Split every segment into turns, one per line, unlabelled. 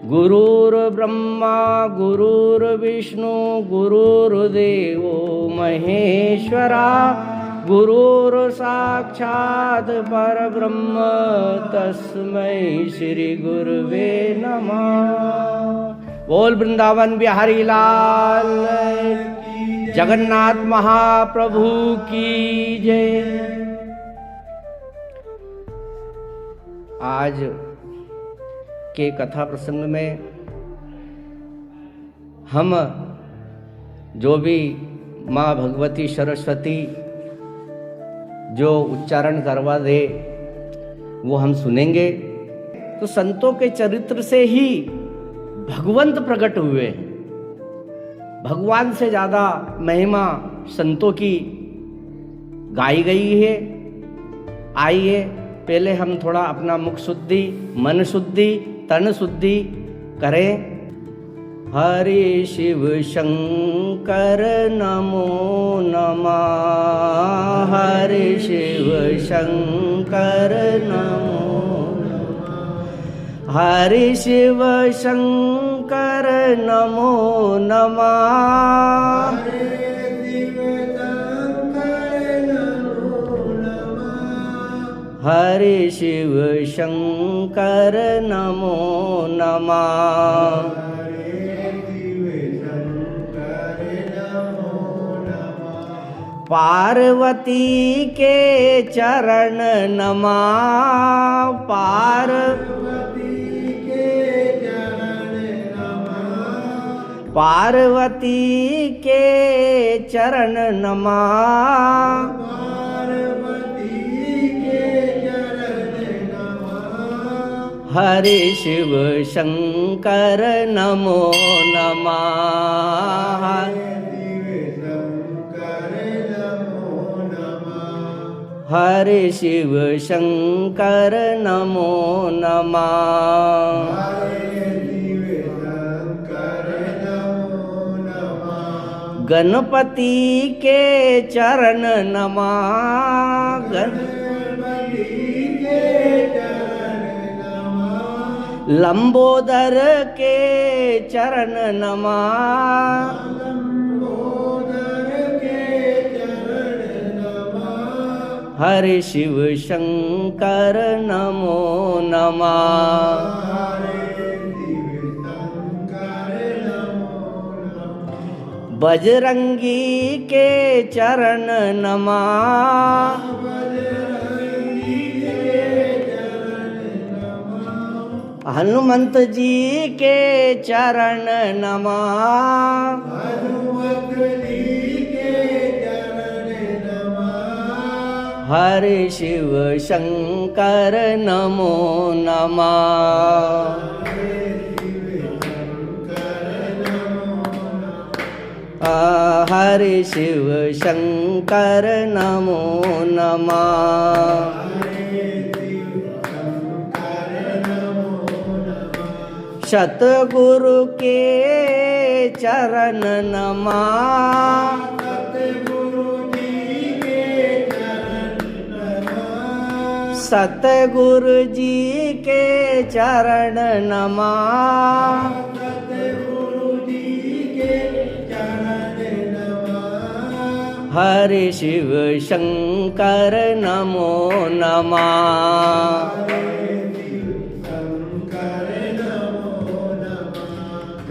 गुरुर्ब्रह्मा गुरुर्विष्णु गुरुर्देवो महेश्वरा गुरुर्साक्षात् परब्रह्म तस्मै श्री गुरुवे नमः। बोल वृंदावन बिहारी लाल जगन्नाथ महाप्रभु की जय। आज के कथा प्रसंग में हम जो भी माँ भगवती सरस्वती जो उच्चारण करवा दे वो हम सुनेंगे। तो संतों के चरित्र से ही भगवंत प्रकट हुए। भगवान से ज़्यादा महिमा संतों की गाई गई है। आइए पहले हम थोड़ा अपना मुख शुद्धि, मन शुद्धि, तन शुद्धि करें। हरि शिव शंकर नमो नमः। हरि शिव शंकर नमो नमः। हरि शिव शंकर नमो नमः। हरि शिव शंकर नमो नमः। पार्वती के चरण नमः। पार्वती के चरण नमः। हरि शिव शंकर नमो नमः। हरि शिव शंकर नमो नमः। गणपति के चरण नमः। लंबोदर के चरण नमः। हरि शिव शंकर नमो नमः। बजरंगी के चरण नमः। हनुमंत जी के चरण नमः। हरि शिव शंकर नमो नमः। हरि शिव शंकर नमो नमः। सतगुरु के चरण नमः। सतगुरु जी के चरण नमः। हरि शिव शंकर नमो नमः।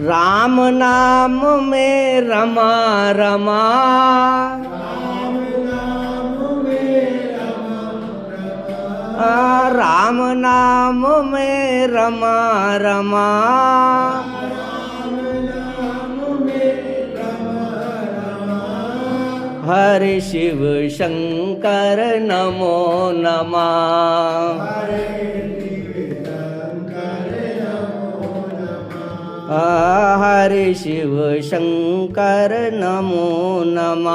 राम नाम में रमा रमा। राम नाम में रमा रमा। हरि शिव शंकर नमो नमः। हरि शिव शंकर नमो नमः।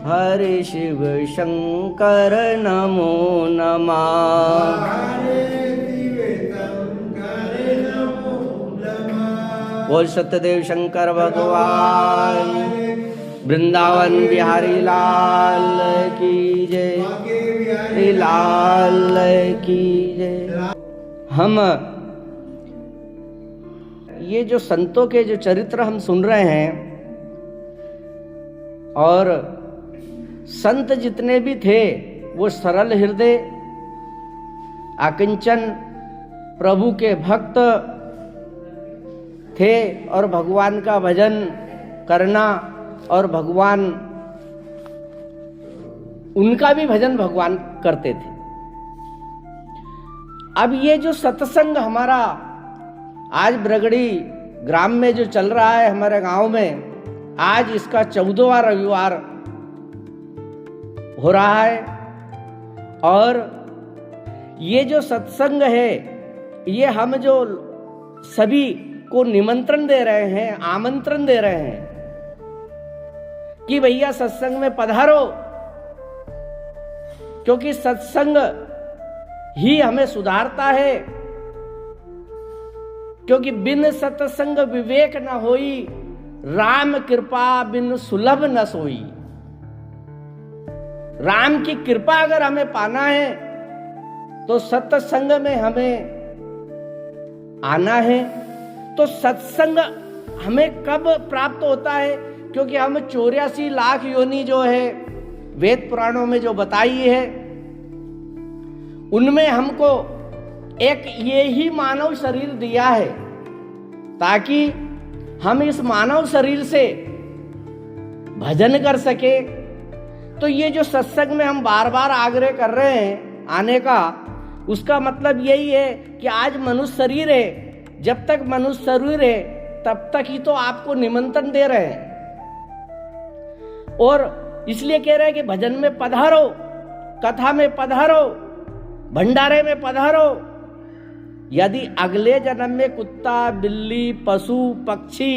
हरि शिव शंकर नमो नमः। बोल सत्यदेव शंकर भगवान, वृंदावन बिहारी लाल की जय। लाल की जय। हम ये जो संतों के जो चरित्र हम सुन रहे हैं, और संत जितने भी थे वो सरल हृदय, आकिंचन, प्रभु के भक्त थे और भगवान का भजन करना और भगवान, उनका भी भजन भगवान करते थे। अब ये जो सत्संग हमारा आज ब्रगड़ी ग्राम में जो चल रहा है हमारे गांव में, आज इसका 14वां रविवार हो रहा है। और ये जो सत्संग है, ये हम जो सभी को निमंत्रण दे रहे हैं, आमंत्रण दे रहे हैं कि भैया सत्संग में पधारो, क्योंकि सत्संग ही हमें सुधारता है। क्योंकि बिन सत्संग विवेक न होई, राम कृपा बिन सुलभ न सोई। राम की कृपा अगर हमें पाना है तो सत्संग में हमें आना है। तो सत्संग हमें कब प्राप्त होता है? क्योंकि हम 84 लाख योनि जो है वेद पुराणों में जो बताई है, उनमें हमको एक ये ही मानव शरीर दिया है ताकि हम इस मानव शरीर से भजन कर सके। तो ये जो सत्संग में हम बार बार आग्रह कर रहे हैं आने का, उसका मतलब यही है कि आज मनुष्य शरीर है, जब तक मनुष्य शरीर है तब तक ही तो आपको निमंत्रण दे रहे हैं, और इसलिए कह रहे हैं कि भजन में पधारो, कथा में पधारो, भंडारे में पधारो। यदि अगले जन्म में कुत्ता, बिल्ली, पशु, पक्षी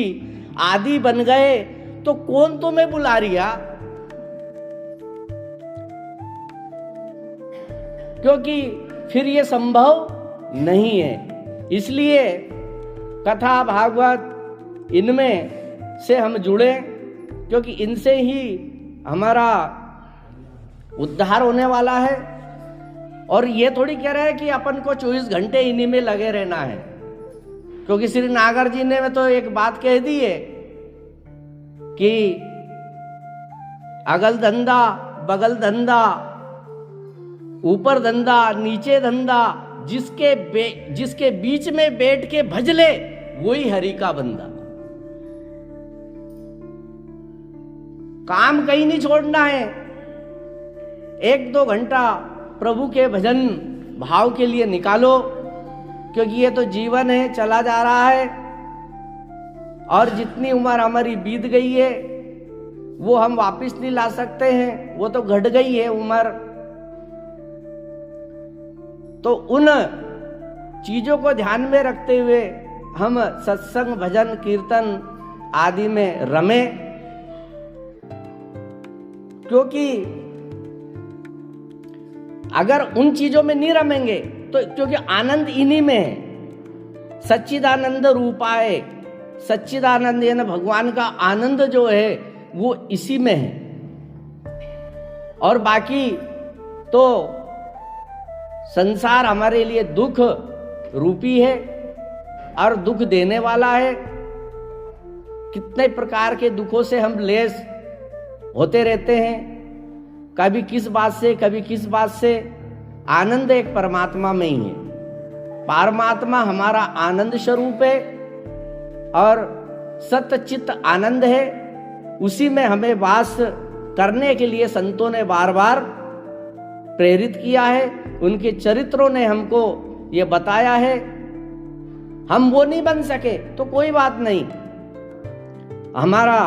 आदि बन गए तो कौन तुम्हें बुला रिया? क्योंकि फिर ये संभव नहीं है। इसलिए कथा, भागवत, इनमें से हम जुड़े, क्योंकि इनसे ही हमारा उद्धार होने वाला है। और ये थोड़ी कह रहे हैं कि अपन को 24 घंटे इन्हीं में लगे रहना है, क्योंकि श्री नागर जी ने तो एक बात कह दी है कि अगल धंधा, बगल धंधा, ऊपर धंधा, नीचे धंधा, जिसके बीच में बैठ के भज ले वही हरि का बंदा। काम कहीं नहीं छोड़ना है, 1-2 घंटा प्रभु के भजन भाव के लिए निकालो, क्योंकि ये तो जीवन है, चला जा रहा है, और जितनी उम्र हमारी बीत गई है वो हम वापस नहीं ला सकते हैं, वो तो घट गई है उम्र। तो उन चीजों को ध्यान में रखते हुए हम सत्संग, भजन, कीर्तन आदि में रमे, क्योंकि अगर उन चीजों में नहीं रमेंगे तो, क्योंकि आनंद इन्हीं में है। सच्चिदानंद रूपाए, सच्चिदानंद यानी भगवान का आनंद जो है वो इसी में है। और बाकी तो संसार हमारे लिए दुख रूपी है और दुख देने वाला है। कितने प्रकार के दुखों से हम लेस होते रहते हैं, कभी किस बात से, कभी किस बात से। आनंद एक परमात्मा में ही है। परमात्मा हमारा आनंद स्वरूप है और सतचित्त आनंद है, उसी में हमें वास करने के लिए संतों ने बार बार प्रेरित किया है। उनके चरित्रों ने हमको ये बताया है। हम वो नहीं बन सके तो कोई बात नहीं, हमारा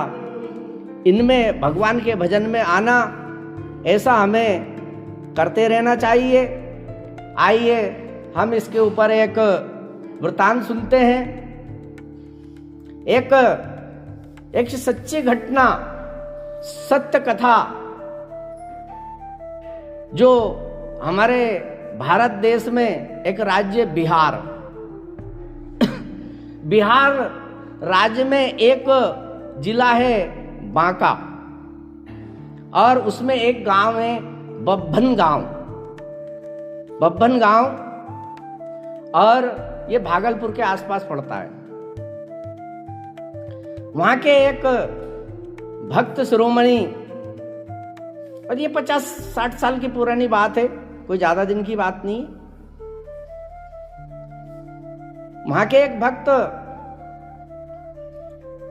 इनमें भगवान के भजन में आना, ऐसा हमें करते रहना चाहिए। आइए हम इसके ऊपर एक वृतांत सुनते हैं। एक सच्ची घटना, सत्य कथा, जो हमारे भारत देश में एक राज्य बिहार बिहार राज्य में एक जिला है बांका, और उसमें एक गांव है बब्बन गांव। बब्बन गांव, और ये भागलपुर के आसपास पड़ता है। वहां के एक भक्त शिरोमणि, और ये 50-60 साल की पुरानी बात है, कोई ज्यादा दिन की बात नहीं। वहां के एक भक्त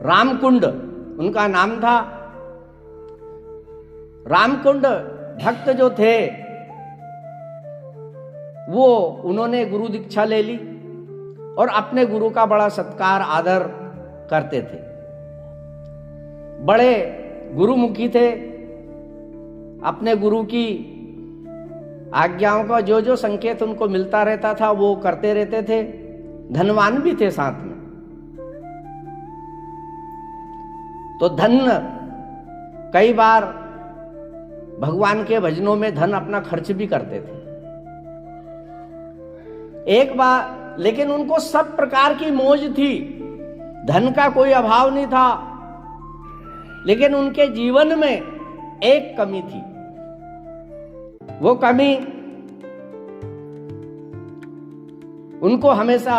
रामकुंड उनका नाम था। रामकुंड भक्त जो थे वो उन्होंने गुरु दीक्षा ले ली और अपने गुरु का बड़ा सत्कार आदर करते थे। बड़े गुरुमुखी थे, अपने गुरु की आज्ञाओं का जो जो संकेत उनको मिलता रहता था वो करते रहते थे। धनवान भी थे साथ में। तो धन, कई बार भगवान के भजनों में धन अपना खर्च भी करते थे। एक बार लेकिन उनको सब प्रकार की मौज थी, धन का कोई अभाव नहीं था, लेकिन उनके जीवन में एक कमी थी। वो कमी उनको हमेशा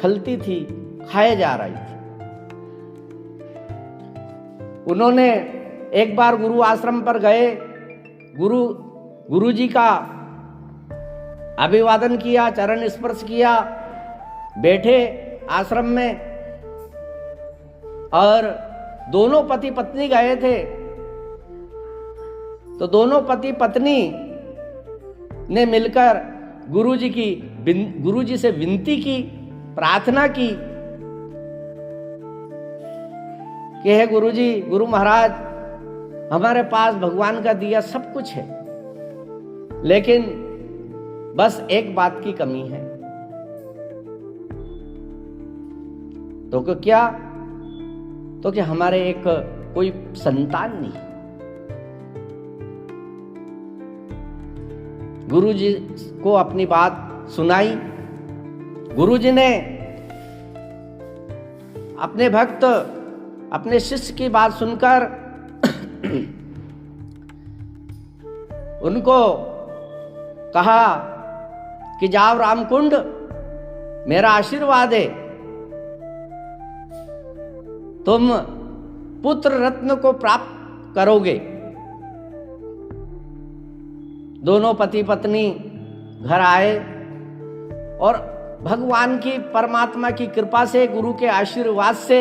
खलती थी, खाए जा रही थी। उन्होंने एक बार गुरु आश्रम पर गए, गुरु जी का अभिवादन किया, चरण स्पर्श किया, बैठे आश्रम में, और दोनों पति पत्नी गए थे। तो दोनों पति पत्नी ने मिलकर गुरु जी से विनती की, प्रार्थना की कि हे गुरु जी, गुरु महाराज, हमारे पास भगवान का दिया सब कुछ है, लेकिन बस एक बात की कमी है। तो क्या? तो कि हमारे एक कोई संतान नहीं। गुरु जी को अपनी बात सुनाई। गुरु जी ने अपने भक्त, अपने शिष्य की बात सुनकर उनको कहा कि जाओ रामकुंड, मेरा आशीर्वाद है, तुम पुत्र रत्न को प्राप्त करोगे। दोनों पति पत्नी घर आए और भगवान की, परमात्मा की कृपा से, गुरु के आशीर्वाद से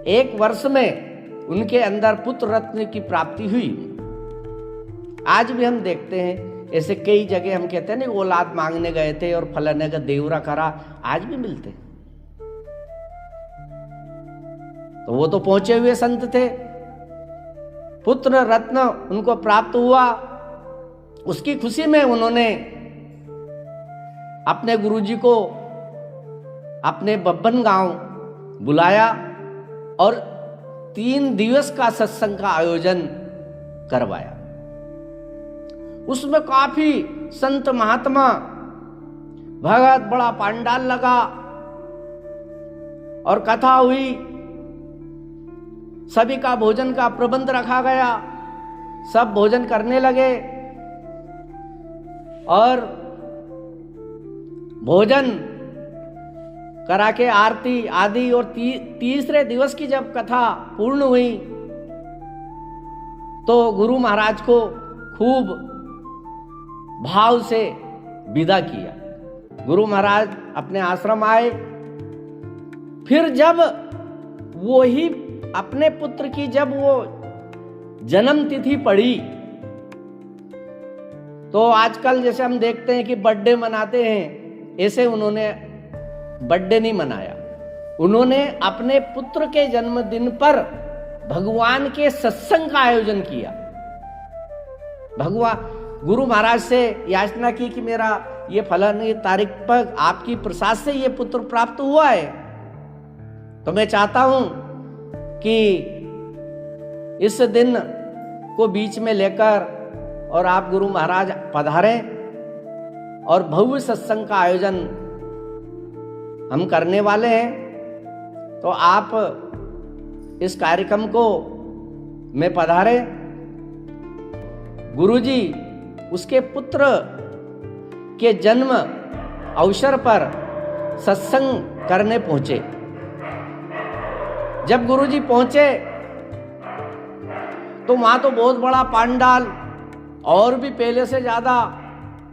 1 वर्ष में उनके अंदर पुत्र रत्न की प्राप्ति हुई। आज भी हम देखते हैं ऐसे कई जगह, हम कहते हैं ना, औलाद मांगने गए थे और फलाने का देवरा करा, आज भी मिलते। तो वो तो पहुंचे हुए संत थे, पुत्र रत्न उनको प्राप्त हुआ। उसकी खुशी में उन्होंने अपने गुरुजी को अपने बब्बन गांव बुलाया और 3 दिवस का सत्संग का आयोजन करवाया। उसमें काफी संत महात्मा, भगत, बड़ा पंडाल लगा और कथा हुई। सभी का भोजन का प्रबंध रखा गया, सब भोजन करने लगे और भोजन करा के आरती आदि, और तीसरे दिवस की जब कथा पूर्ण हुई तो गुरु महाराज को खूब भाव से विदा किया। गुरु महाराज अपने आश्रम आए। फिर जब वो ही अपने पुत्र की जब वो जन्म तिथि पड़ी, तो आजकल जैसे हम देखते हैं कि बर्थडे मनाते हैं, ऐसे उन्होंने बर्थडे नहीं मनाया। उन्होंने अपने पुत्र के जन्मदिन पर भगवान के सत्संग का आयोजन किया। गुरु महाराज से याचना की कि मेरा ये फलानी तारीख पर आपकी प्रसाद से ये पुत्र प्राप्त हुआ है, तो मैं चाहता हूं कि इस दिन को बीच में लेकर और आप गुरु महाराज पधारें और भव्य सत्संग का आयोजन हम करने वाले हैं। तो आप इस कार्यक्रम को में पधारें। गुरुजी उसके पुत्र के जन्म अवसर पर सत्संग करने पहुंचे। जब गुरुजी पहुंचे तो वहां तो बहुत बड़ा पंडाल, और भी पहले से ज्यादा,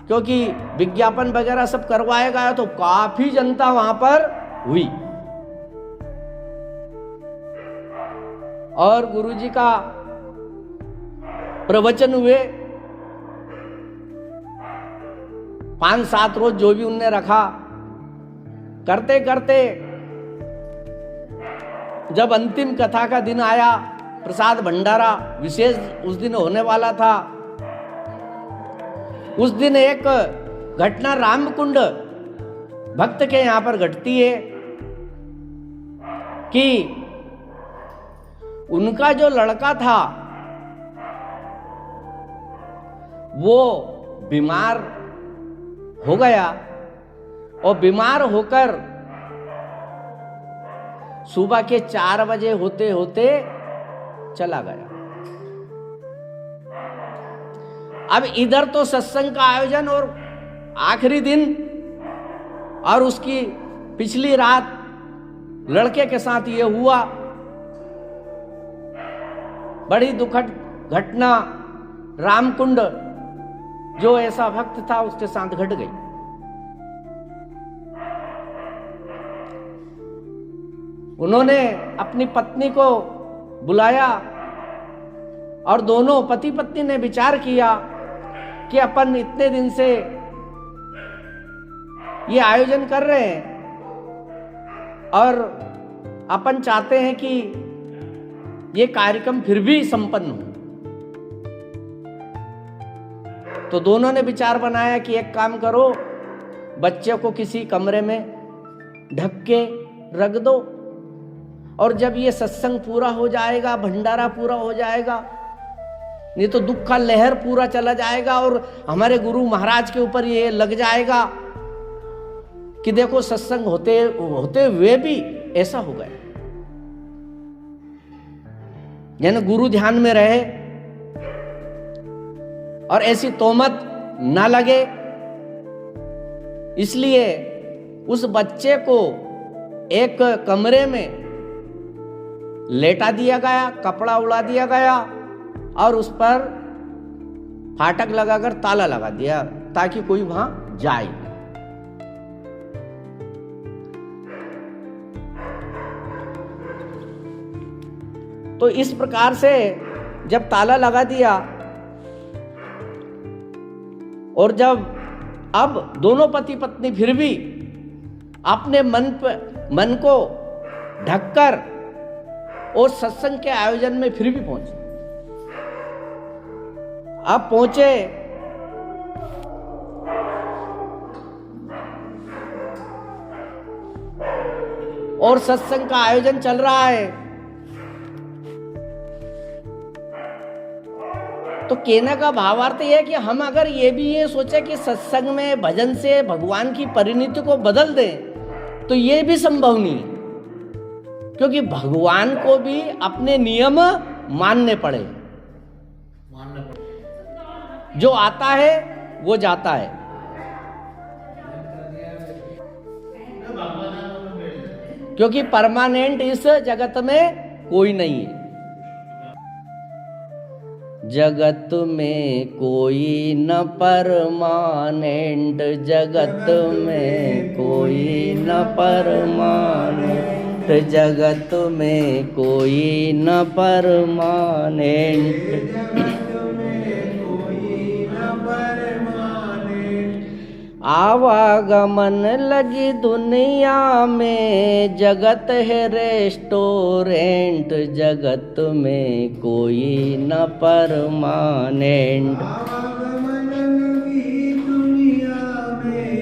क्योंकि विज्ञापन वगैरह सब करवाया गया, तो काफी जनता वहां पर हुई। और गुरुजी का प्रवचन हुए 5-7 रोज जो भी उनने रखा, करते करते जब अंतिम कथा का दिन आया, प्रसाद भंडारा विशेष उस दिन होने वाला था। उस दिन एक घटना रामकुंड भक्त के यहां पर घटती है कि उनका जो लड़का था वो बीमार हो गया, और बीमार होकर सुबह के 4 बजे होते होते चला गया। अब इधर तो सत्संग का आयोजन और आखिरी दिन, और उसकी पिछली रात लड़के के साथ ये हुआ। बड़ी दुखद घटना रामकुंड जो ऐसा भक्त था उसके साथ घट गई। उन्होंने अपनी पत्नी को बुलाया और दोनों पति पत्नी ने विचार किया कि अपन इतने दिन से ये आयोजन कर रहे हैं और अपन चाहते हैं कि ये कार्यक्रम फिर भी संपन्न हो। तो दोनों ने विचार बनाया कि एक काम करो, बच्चे को किसी कमरे में ढक के रख दो, और जब ये सत्संग पूरा हो जाएगा, भंडारा पूरा हो जाएगा, नहीं तो दुख का लहर पूरा चला जाएगा और हमारे गुरु महाराज के ऊपर ये लग जाएगा कि देखो सत्संग होते होते हुए भी ऐसा हो गया। यानी गुरु ध्यान में रहे और ऐसी तोहमत ना लगे, इसलिए उस बच्चे को एक कमरे में लेटा दिया गया, कपड़ा उड़ा दिया गया और उस पर फाटक लगाकर ताला लगा दिया ताकि कोई वहां जाए। तो इस प्रकार से जब ताला लगा दिया और जब अब दोनों पति पत्नी फिर भी अपने मन को ढककर और सत्संग के आयोजन में फिर भी पहुंचे। अब पहुंचे और सत्संग का आयोजन चल रहा है। तो कहने का भावार्थ यह है कि हम अगर ये भी ये सोचे कि सत्संग में भजन से भगवान की परिणति को बदल दें तो ये भी संभव नहीं, क्योंकि भगवान को भी अपने नियम मानने पड़े। जो आता है वो जाता है। क्योंकि परमानेंट इस जगत में कोई नहीं है। जगत में कोई न परमानेंट, जगत में कोई न परमानेंट, जगत में कोई न परमानेंट। आवागमन लगी दुनिया में, जगत है रेस्टोरेंट, जगत में कोई न परमानेंट।
आवागमन लगी दुनिया में,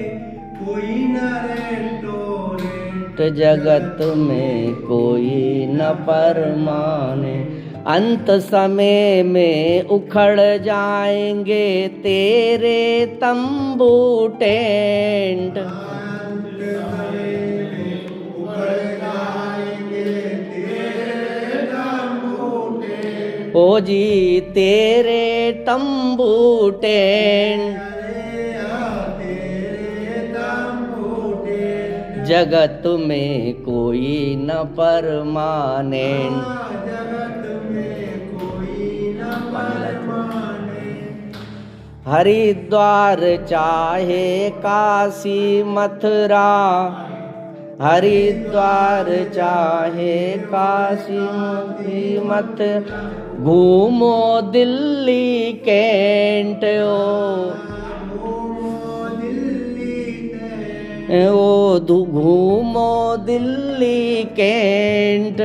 कोई न रेस्टोरेंट,
जगत में कोई न परमानेंट। अंत समय में उखड़ जाएंगे तेरे तंबू टेंट, ओ जी तेरे तंबू टेंट। जगत में कोई न परमानेंट।
जगत में कोई न परमाने।
हरिद्वार चाहे काशी मथुरा, हरिद्वार चाहे काशी मथुरा, घूमो दिल्ली कैंट घूमो दिल्ली कैंट।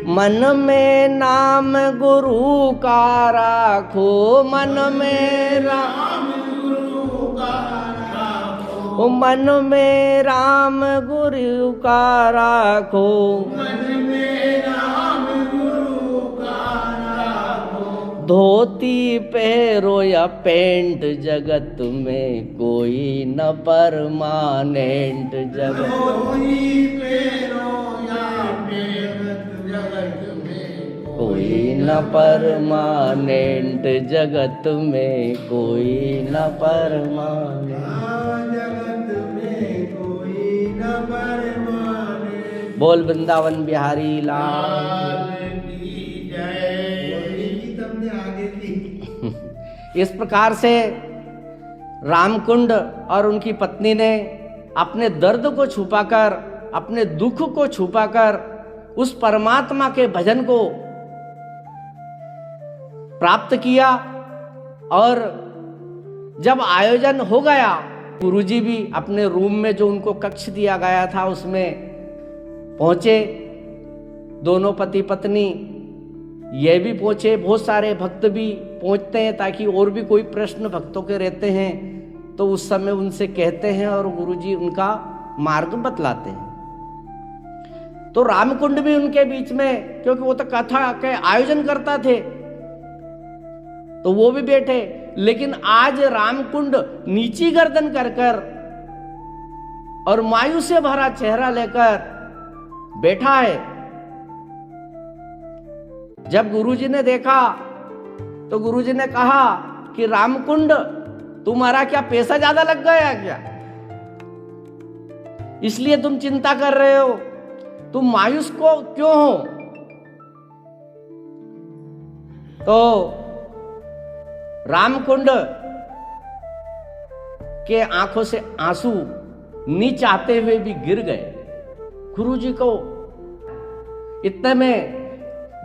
मन में नाम गुरु का राखो, मन में राम गुरु का राखो, मन में राम गुरु का राखो, मन में राम गुरु का राखो। धोती पहरो या पैंट, जगत में कोई न परमानेंट। जगत कोई न परमानेंट, जगत में कोई न परमानेंट।
जगत में कोई न परमानेंट।
बोल वृंदावन बिहारी लाल
की जय। तुमने आगे की।
इस प्रकार से रामकुंड और उनकी पत्नी ने अपने दर्द को छुपाकर, अपने दुख को छुपाकर उस परमात्मा के भजन को प्राप्त किया। और जब आयोजन हो गया, गुरुजी भी अपने रूम में जो उनको कक्ष दिया गया था उसमें पहुंचे। दोनों पति पत्नी ये भी पहुंचे, बहुत सारे भक्त भी पहुंचते हैं ताकि और भी कोई प्रश्न भक्तों के रहते हैं तो उस समय उनसे कहते हैं और गुरुजी उनका मार्ग बतलाते हैं। तो रामकुंड भी उनके बीच में, क्योंकि वो तो कथा के आयोजन करता थे, तो वो भी बैठे। लेकिन आज रामकुंड नीची गर्दन कर कर और मायूस से भरा चेहरा लेकर बैठा है। जब गुरुजी ने देखा तो गुरुजी ने कहा कि रामकुंड, तुम्हारा क्या पैसा ज्यादा लग गया क्या, इसलिए तुम चिंता कर रहे हो, तुम मायूस को क्यों हो? तो रामकुंड के आंखों से आंसू नीचे आते हुए भी गिर गए। गुरुजी को इतने में,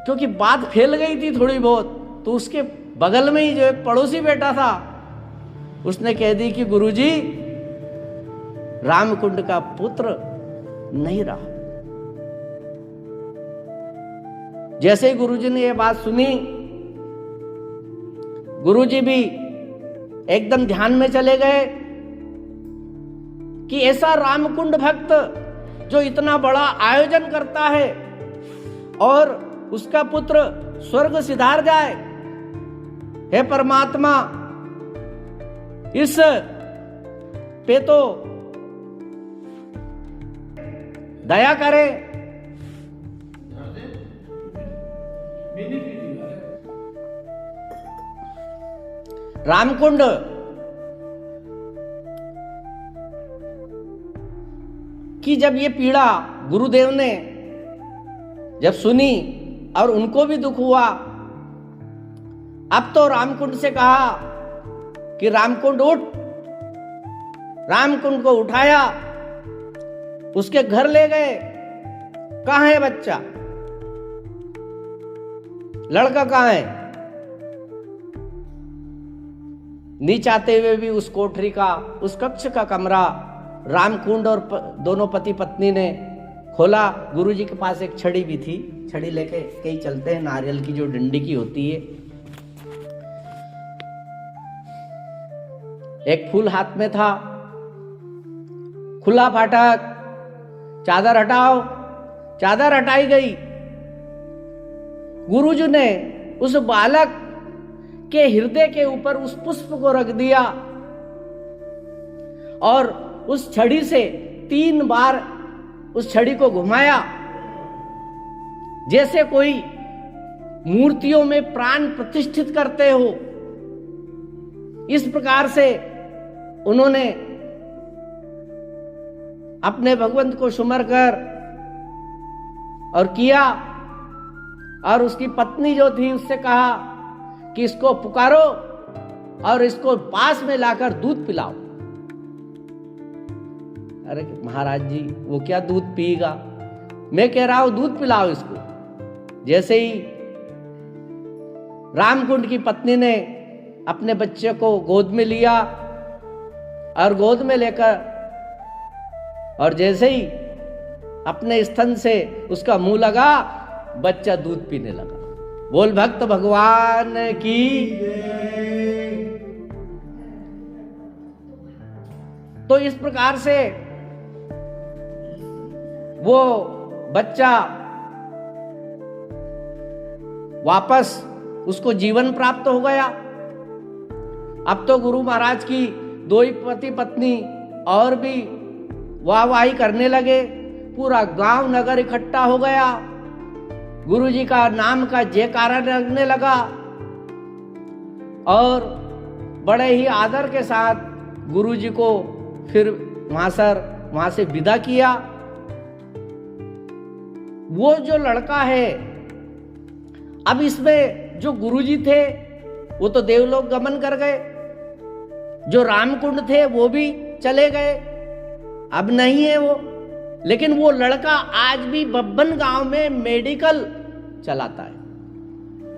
क्योंकि बात फैल गई थी थोड़ी बहुत, तो उसके बगल में ही जो एक पड़ोसी बैठा था उसने कह दी कि गुरुजी, रामकुंड का पुत्र नहीं रहा। जैसे ही गुरुजी ने यह बात सुनी, गुरुजी भी एकदम ध्यान में चले गए कि ऐसा रामकुंड भक्त जो इतना बड़ा आयोजन करता है और उसका पुत्र स्वर्ग सिधार जाए, हे परमात्मा, इस पे तो दया करे। रामकुंड की जब ये पीड़ा गुरुदेव ने जब सुनी और उनको भी दुख हुआ, अब तो रामकुंड से कहा कि रामकुंड उठ। रामकुंड को उठाया, उसके घर ले गए। कहां है बच्चा, लड़का कहां है? नीचे आते हुए भी उस कोठरी का, उस कक्ष का कमरा रामकुंड और दोनों पति पत्नी ने खोला। गुरुजी के पास एक छड़ी भी थी, छड़ी लेके कहीं चलते हैं, नारियल की जो डंडी की होती है। एक फूल हाथ में था, खुला फाटक, चादर हटाओ। चादर हटाई गई। गुरुजी ने उस बालक के हृदय के ऊपर उस पुष्प को रख दिया और उस छड़ी से 3 बार उस छड़ी को घुमाया, जैसे कोई मूर्तियों में प्राण प्रतिष्ठित करते हो। इस प्रकार से उन्होंने अपने भगवंत को सुमर कर और किया, और उसकी पत्नी जो थी उससे कहा कि इसको पुकारो और इसको पास में लाकर दूध पिलाओ। अरे महाराज जी, वो क्या दूध पिएगा, मैं कह रहा हूं दूध पिलाओ इसको। जैसे ही रामकुंड की पत्नी ने अपने बच्चे को गोद में लिया और गोद में लेकर और जैसे ही अपने स्तन से उसका मुंह लगा, बच्चा दूध पीने लगा। बोल भक्त भगवान की। तो इस प्रकार से वो बच्चा वापस उसको जीवन प्राप्त हो गया। अब तो गुरु महाराज की दो ही पति पत्नी और भी वाहवाही करने लगे, पूरा गांव नगर इकट्ठा हो गया, गुरु जी का नाम का जयकारा लगने लगा और बड़े ही आदर के साथ गुरु जी को फिर वहां से विदा किया। वो जो लड़का है, अब इसमें जो गुरुजी थे वो तो देवलोक गमन कर गए, जो रामकुंड थे वो भी चले गए, अब नहीं है वो। लेकिन वो लड़का आज भी बब्बन गांव में मेडिकल चलाता है।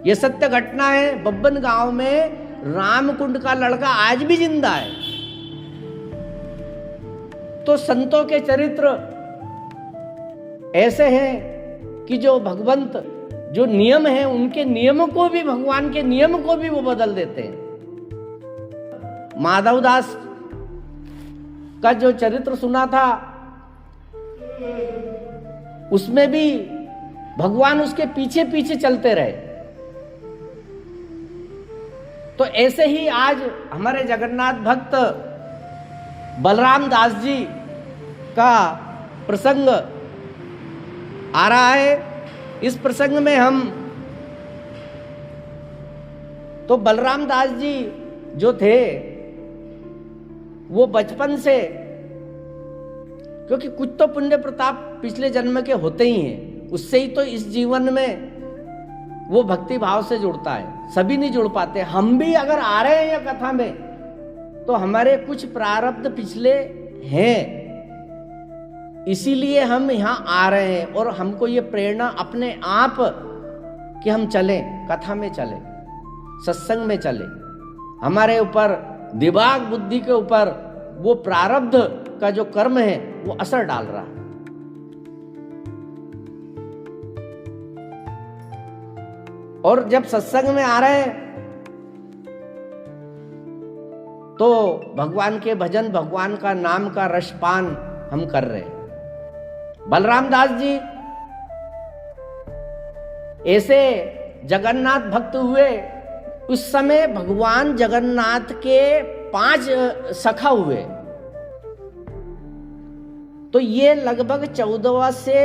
ये सत्य घटना है। बब्बन गांव में रामकुंड का लड़का आज भी जिंदा है। तो संतों के चरित्र ऐसे हैं कि जो भगवंत जो नियम है, उनके नियमों को भी, भगवान के नियम को भी वो बदल देते हैं। माधवदास का जो चरित्र सुना था, उसमें भी भगवान उसके पीछे पीछे चलते रहे। तो ऐसे ही आज हमारे जगन्नाथ भक्त बलराम दास जी का प्रसंग आ रहा है। इस प्रसंग में हम तो बलराम दास जी जो थे वो बचपन से, क्योंकि कुछ तो पुण्य प्रताप पिछले जन्म के होते ही हैं, उससे ही तो इस जीवन में वो भक्ति भाव से जुड़ता है। सभी नहीं जुड़ पाते। हम भी अगर आ रहे हैं या कथा में, तो हमारे कुछ प्रारब्ध पिछले हैं, इसीलिए हम यहाँ आ रहे हैं। और हमको ये प्रेरणा अपने आप कि हम चलें, कथा में चलें, सत्संग में चलें। हमारे ऊपर दिमाग बुद्धि के ऊपर वो प्रारब्ध का जो कर्म है वो असर डाल रहा है। और जब सत्संग में आ रहे हैं तो भगवान के भजन, भगवान का नाम का रसपान हम कर रहे हैं। बलराम दास जी ऐसे जगन्नाथ भक्त हुए। उस समय भगवान जगन्नाथ के 5 सखा हुए। तो ये लगभग 14वीं से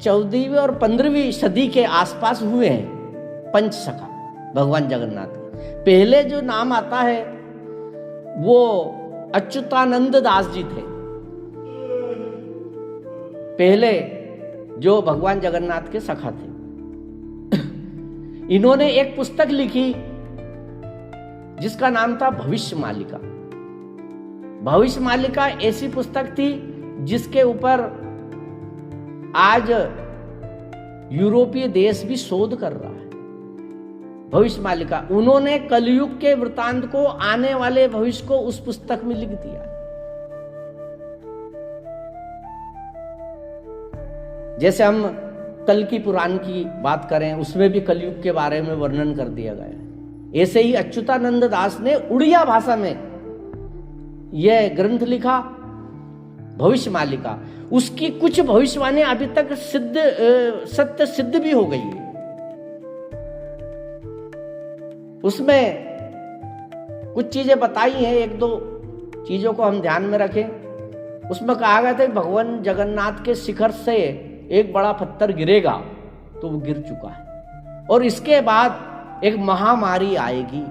14वीं और 15वीं सदी के आसपास हुए हैं 5 सखा भगवान जगन्नाथ के। पहले जो नाम आता है वो अच्युतानंद दास जी थे, पहले जो भगवान जगन्नाथ के सखा थे। इन्होंने एक पुस्तक लिखी जिसका नाम था भविष्य मालिका। भविष्य मालिका ऐसी पुस्तक थी जिसके ऊपर आज यूरोपीय देश भी शोध कर रहा है। भविष्य मालिका, उन्होंने कलयुग के वृतांत को, आने वाले भविष्य को उस पुस्तक में लिख दिया। जैसे हम कल की पुराण की बात करें, उसमें भी कलयुग के बारे में वर्णन कर दिया गया है। ऐसे ही अच्युतानंद दास ने उड़िया भाषा में यह ग्रंथ लिखा भविष्य मालिका। उसकी कुछ भविष्यवाणी अभी तक सत्य सिद्ध भी हो गई है। उसमें कुछ चीजें बताई हैं, 1-2 चीजों को हम ध्यान में रखें। उसमें कहा गया था कि भगवान जगन्नाथ के शिखर से एक बड़ा पत्थर गिरेगा, तो वो गिर चुका है। और इसके बाद एक महामारी आएगी।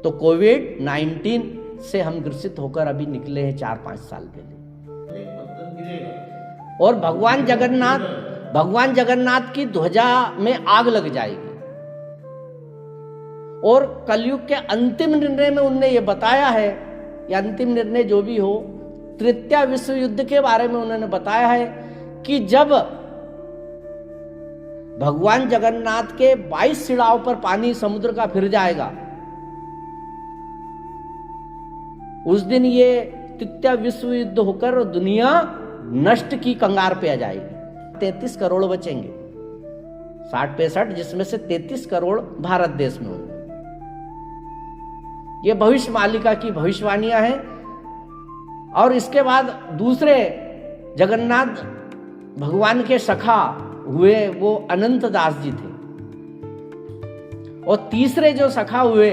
तो कोविड-19 से हम ग्रसित होकर अभी निकले हैं 4-5 साल पहले।
एक पत्थर गिरेगा
और भगवान जगन्नाथ की ध्वजा में आग लग जाएगी। और कलयुग के अंतिम निर्णय में उनने ये बताया है, या अंतिम निर्णय जो भी हो, तृतीय विश्व युद्ध के बारे में उन्होंने बताया है कि जब भगवान जगन्नाथ के 22 सिड़ाव पर पानी समुद्र का फिर जाएगा, उस दिन ये तृतीय विश्व युद्ध होकर दुनिया नष्ट की कंगार पे आ जाएगी। 33 करोड़ बचेंगे, 60-65, जिसमें से 33 करोड़ भारत देश में होंगे। ये भविष्य मालिका की भविष्यवाणियां हैं। और इसके बाद दूसरे जगन्नाथ भगवान के सखा हुए वो अनंत दास जी थे, और तीसरे जो सखा हुए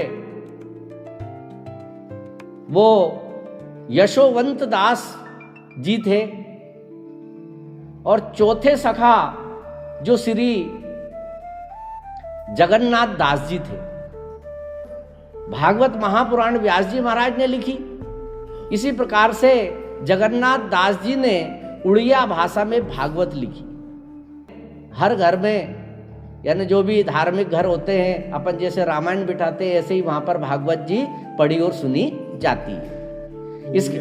वो यशोवंत दास जी थे, और चौथे सखा जो श्री जगन्नाथ दास जी थे। भागवत महापुराण व्यास जी महाराज ने लिखी। इसी प्रकार से जगन्नाथ दास जी ने उड़िया भाषा में भागवत लिखी। हर घर में, यानी जो भी धार्मिक घर होते हैं, अपन जैसे रामायण बिठाते हैं, ऐसे ही वहां पर भागवत जी पढ़ी और सुनी जाती है इसकी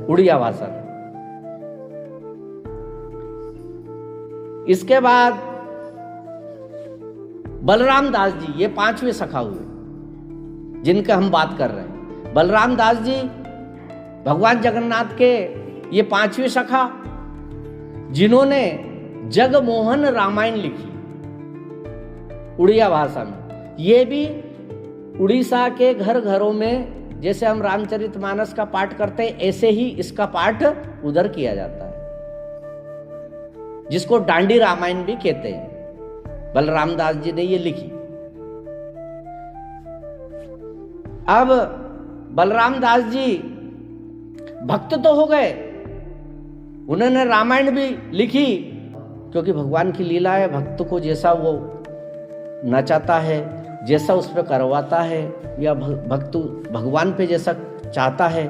उड़िया भाषा में। इसके बाद बलराम दास जी, ये 5वें सखा हुए जिनका हम बात कर रहे हैं। बलराम दास जी भगवान जगन्नाथ के ये 5वें सखा, जिन्होंने जगमोहन रामायण लिखी उड़िया भाषा में। ये भी उड़ीसा के घर घरों में, जैसे हम रामचरितमानस का पाठ करते हैं, ऐसे ही इसका पाठ उधर किया जाता है, जिसको डांडी रामायण भी कहते हैं। बलराम दास जी ने ये लिखी। अब बलराम दास जी भक्त तो हो गए, उन्होंने रामायण भी लिखी, क्योंकि भगवान की लीला है। भक्त को जैसा वो नचाता है, जैसा उस पर करवाता है, या भक्त भगवान पे जैसा चाहता है,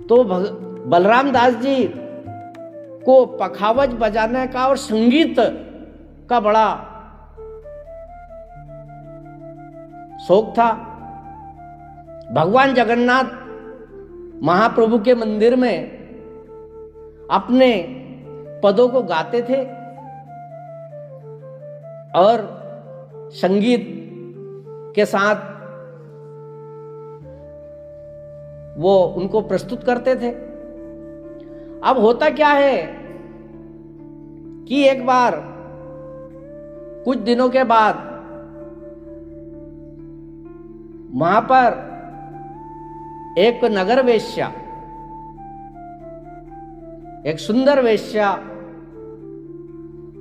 तो बलराम दास जी को पखावज बजाने का और संगीत का बड़ा शौक था। भगवान जगन्नाथ महाप्रभु के मंदिर में अपने पदों को गाते थे और संगीत के साथ वो उनको प्रस्तुत करते थे। अब होता क्या है कि एक बार कुछ दिनों के बाद वहां पर एक नगर वेश्या, एक सुंदर वेश्या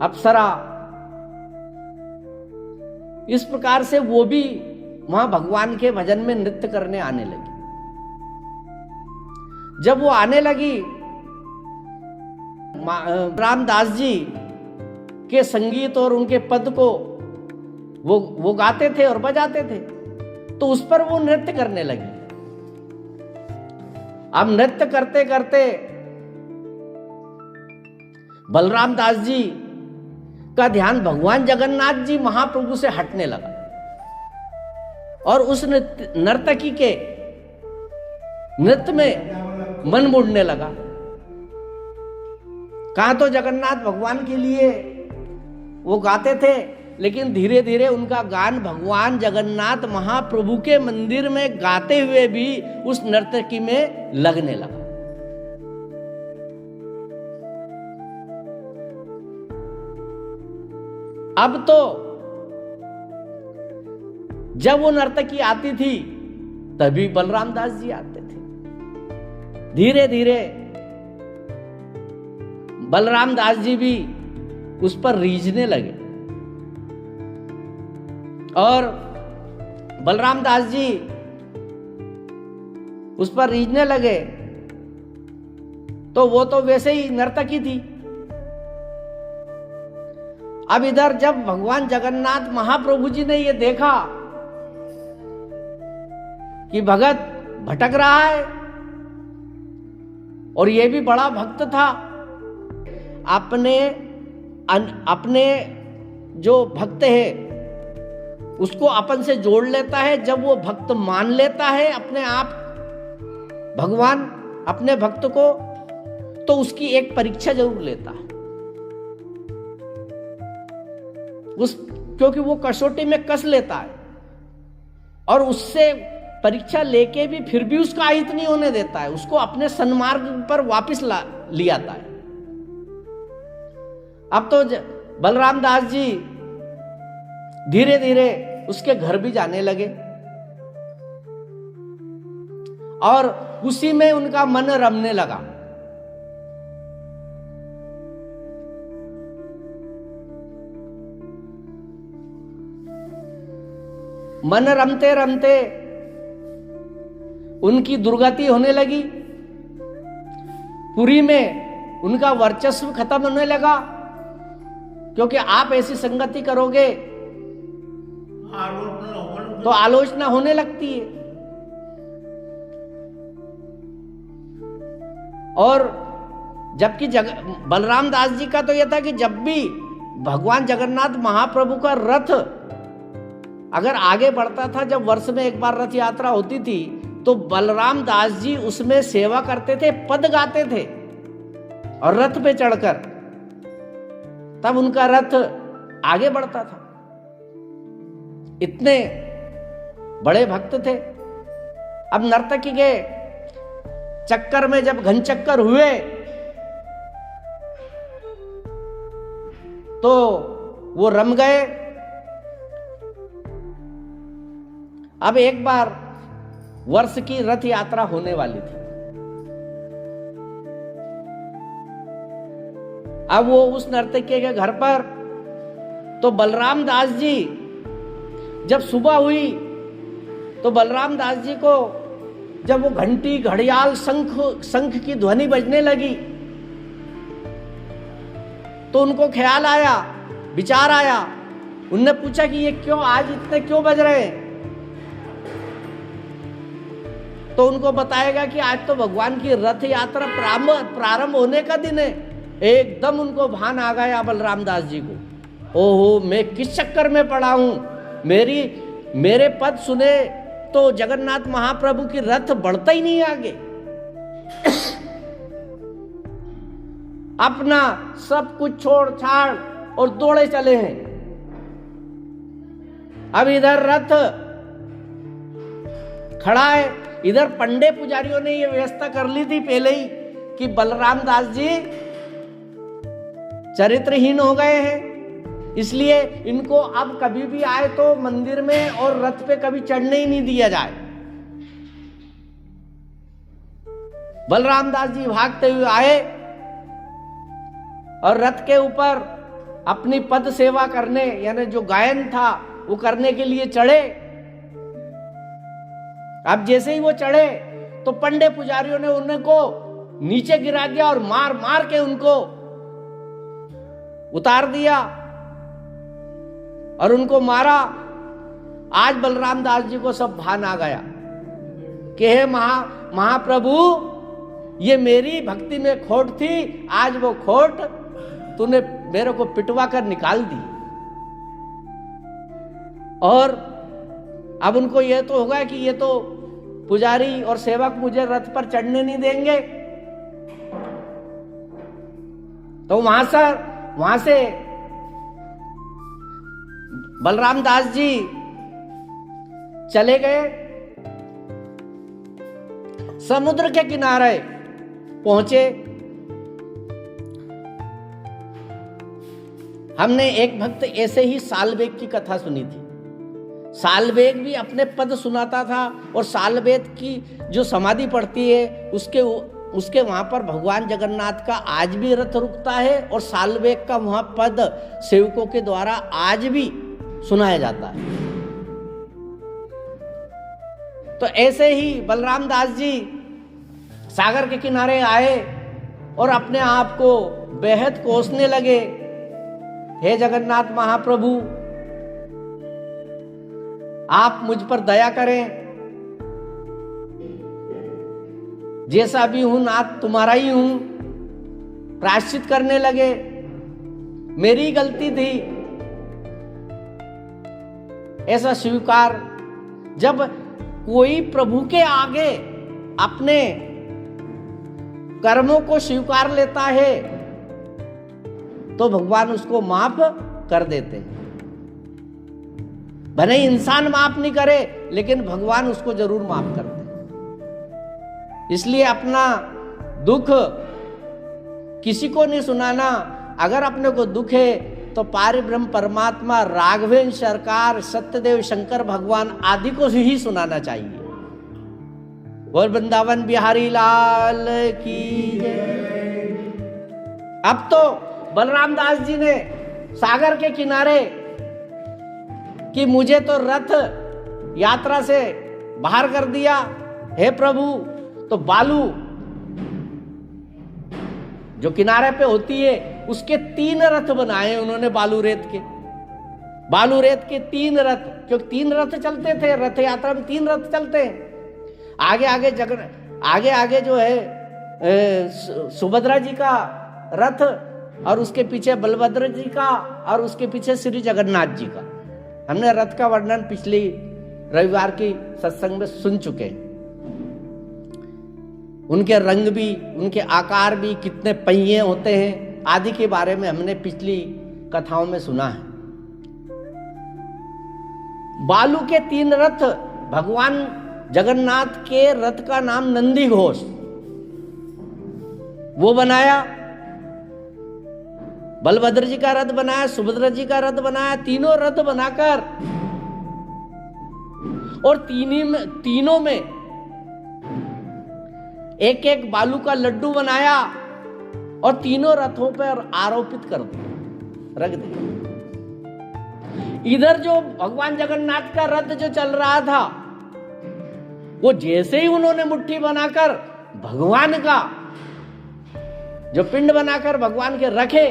अप्सरा, इस प्रकार से वो भी वहां भगवान के भजन में नृत्य करने आने लगी। जब वो आने लगी, रामदास जी के संगीत और उनके पद को वो गाते थे और बजाते थे, तो उस पर वो नृत्य करने लगी। अब नृत्य करते करते बलराम दास जी का ध्यान भगवान जगन्नाथ जी महाप्रभु से हटने लगा, और उस नर्तकी के नृत्य में मन मुड़ने लगा। कहां तो जगन्नाथ भगवान के लिए वो गाते थे, लेकिन धीरे धीरे उनका गान भगवान जगन्नाथ महाप्रभु के मंदिर में गाते हुए भी उस नर्तकी में लगने लगा। अब तो जब वो नर्तकी आती थी तभी बलराम दास जी आते थे। धीरे धीरे बलराम दास जी भी उस पर रीझने लगे, और बलराम दास जी उस पर रीझने लगे तो वो तो वैसे ही नर्तकी थी। अब इधर जब भगवान जगन्नाथ महाप्रभु जी ने ये देखा कि भगत भटक रहा है, और ये भी बड़ा भक्त था। अपने जो भक्त है उसको अपन से जोड़ लेता है। जब वो भक्त मान लेता है अपने आप भगवान अपने भक्त को, तो उसकी एक परीक्षा जरूर लेता है। क्योंकि वो कसौटी में कस लेता है, और उससे परीक्षा लेके भी फिर भी उसका अहित नहीं होने देता है, उसको अपने सन्मार्ग पर वापस ले आता है। अब तो बलराम दास जी धीरे धीरे उसके घर भी जाने लगे, और उसी में उनका मन रमने लगा। मन रमते रमते उनकी दुर्गति होने लगी। पुरी में उनका वर्चस्व खत्म होने लगा, क्योंकि आप ऐसी संगति करोगे तो आलोचना होने लगती है। और जबकि बलराम दास जी का तो यह था कि जब भी भगवान जगन्नाथ महाप्रभु का रथ अगर आगे बढ़ता था, जब वर्ष में एक बार रथ यात्रा होती थी, तो बलराम दास जी उसमें सेवा करते थे, पद गाते थे और रथ पे चढ़कर, तब उनका रथ आगे बढ़ता था। इतने बड़े भक्त थे। अब नर्तकी के चक्कर में जब घन चक्कर हुए तो वो रम गए। अब एक बार वर्ष की रथ यात्रा होने वाली थी। अब वो उस नर्तकी के घर पर, तो बलराम दास जी जब सुबह हुई तो बलराम दास जी को जब वो घंटी घड़ियाल शंख की ध्वनि बजने लगी तो उनको ख्याल आया, विचार आया। उनने पूछा कि ये क्यों आज इतने क्यों बज रहे हैं? तो उनको बताएगा कि आज तो भगवान की रथ यात्रा प्रारंभ होने का दिन है। एकदम उनको भान आ गया बलराम दास जी को, ओहो मैं किस चक्कर में पड़ा हूं। मेरे पद सुने तो जगन्नाथ महाप्रभु की रथ बढ़ता ही नहीं आगे। अपना सब कुछ छोड़ छाड़ और दौड़े चले हैं। अब इधर रथ खड़ा है, इधर पंडे पुजारियों ने ये व्यवस्था कर ली थी पहले ही कि बलराम दास जी चरित्रहीन हो गए हैं, इसलिए इनको अब कभी भी आए तो मंदिर में और रथ पे कभी चढ़ने ही नहीं दिया जाए। बलराम दास जी भागते हुए आए और रथ के ऊपर अपनी पद सेवा करने, यानी जो गायन था वो करने के लिए चढ़े। अब जैसे ही वो चढ़े तो पंडे पुजारियों ने उनको नीचे गिरा दिया और मार मार के उनको उतार दिया और उनको मारा। आज बलराम दास जी को सब भान आ गया कि हे महाप्रभु, ये मेरी भक्ति में खोट थी, आज वो खोट तूने मेरे को पिटवा कर निकाल दी। और अब उनको यह तो होगा कि ये तो पुजारी और सेवक मुझे रथ पर चढ़ने नहीं देंगे। तो वहां से बलराम दास जी चले गए, समुद्र के किनारे पहुंचे। हमने एक भक्त ऐसे ही सालवेग की कथा सुनी थी। सालवेग भी अपने पद सुनाता था और सालवेग की जो समाधि पड़ती है उसके वहां पर भगवान जगन्नाथ का आज भी रथ रुकता है और सालवेग का वहां पद सेवकों के द्वारा आज भी सुनाया जाता है। तो ऐसे ही बलराम दास जी सागर के किनारे आए और अपने आप को बेहद कोसने लगे, हे जगन्नाथ महाप्रभु, आप मुझ पर दया करें, जैसा भी हूं नाथ तुम्हारा ही हूं, प्रायश्चित करने लगे, मेरी गलती थी, ऐसा स्वीकार। जब कोई प्रभु के आगे अपने कर्मों को स्वीकार लेता है तो भगवान उसको माफ कर देते हैं। भले इंसान माफ नहीं करे लेकिन भगवान उसको जरूर माफ करते हैं। इसलिए अपना दुख किसी को नहीं सुनाना। अगर अपने को दुख है तो पारिब्रह्म परमात्मा, राघवेंद्र सरकार, सत्यदेव शंकर भगवान आदि को ही सुनाना चाहिए। और वृंदावन बिहारी लाल की जय। अब तो बलराम दास जी ने सागर के किनारे कि मुझे तो रथ यात्रा से बाहर कर दिया, हे प्रभु, तो बालू जो किनारे पे होती है उसके 3 रथ बनाए उन्होंने, बालू रेत के 3 रथ, क्योंकि 3 रथ चलते थे, रथ यात्रा में 3 रथ चलते हैं। आगे आगे जो है सुभद्रा जी का रथ और उसके पीछे बलभद्र जी का और उसके पीछे श्री जगन्नाथ जी का। हमने रथ का वर्णन पिछली रविवार की सत्संग में सुन चुके हैं। उनके रंग भी, उनके आकार भी, कितने पहिए होते हैं आदि के बारे में हमने पिछली कथाओं में सुना है। बालू के 3 रथ, भगवान जगन्नाथ के रथ का नाम नंदी घोष, वो बनाया। बलभद्र जी का रथ बनाया, सुभद्रा जी का रथ बनाया, तीनों रथ बनाकर और तीनों में एक एक बालू का लड्डू बनाया और तीनों रथों पर आरोपित कर दिया, रख दिया। इधर जो भगवान जगन्नाथ का रथ जो चल रहा था, वो जैसे ही उन्होंने मुट्ठी बनाकर भगवान का जो पिंड बनाकर भगवान के रखे,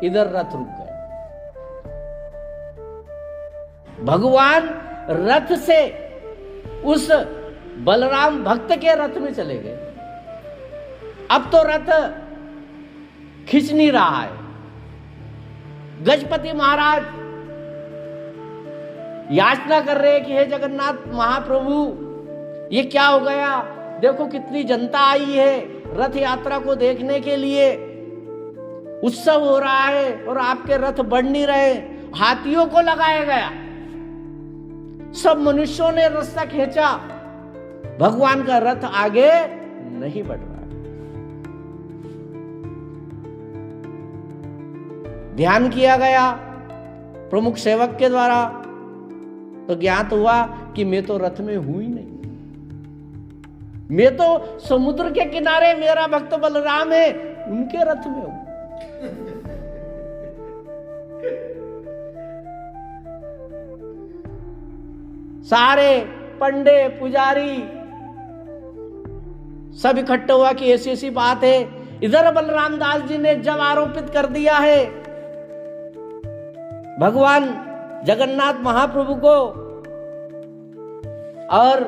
इधर रथ रुक गए। भगवान रथ से उस बलराम भक्त के रथ में चले गए। अब तो रथ खिंच नहीं रहा है। गजपति महाराज याचना कर रहे हैं कि हे जगन्नाथ महाप्रभु, ये क्या हो गया? देखो कितनी जनता आई है रथ यात्रा को देखने के लिए, उत्सव हो रहा है और आपके रथ बढ़ नहीं रहे। हाथियों को लगाया गया, सब मनुष्यों ने रास्ता खींचा, भगवान का रथ आगे नहीं बढ़ रहा। ध्यान किया गया प्रमुख सेवक के द्वारा, तो ज्ञात हुआ कि मैं तो रथ में हूं ही नहीं, मैं तो समुद्र के किनारे, मेरा भक्त बलराम है, उनके रथ में हूं। सारे पंडे पुजारी सब इकट्ठे हुआ कि ऐसी ऐसी बात है। इधर बलराम दास जी ने जब आरोपित कर दिया है भगवान जगन्नाथ महाप्रभु को और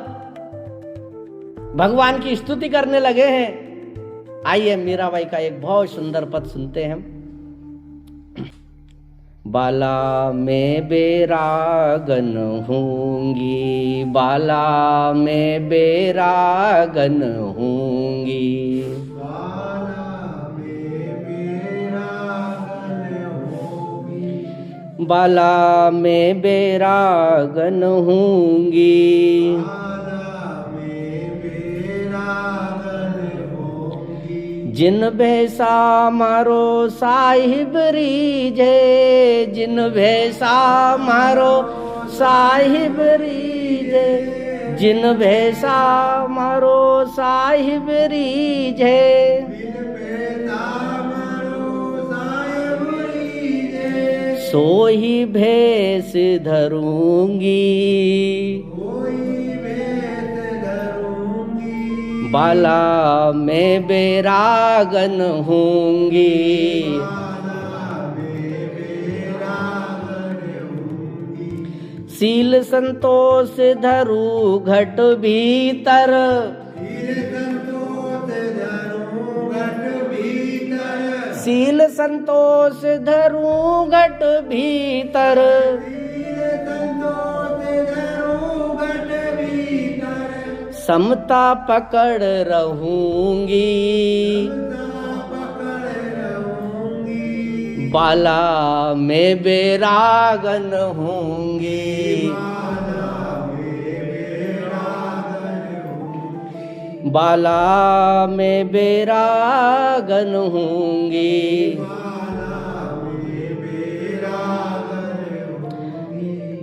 भगवान की स्तुति करने लगे हैं। आइए मीराबाई का एक बहुत सुंदर पद सुनते हैं हम। बाला में बेरागन होंगी, बाला में बेरागन होंगी,
बाला में बेरागन होंगी,
बाला में बेरागन होंगी,
बाला में बेरागन होंगी,
जिन भैसा मारो साहिब रीझे, जिन भैसा मारो साहिब रीझे, जिन भैसा मारो साहिब रीझे, सोही भेष धरूंगी, बाला में बेरागन होंगी, सील संतोष धरू घट भीतर, शील संतोष धरूं घट भीतर, समता पकड़ रहूंगी, बाला में बैरागन होंगी, बाला में बैरागन होंगी।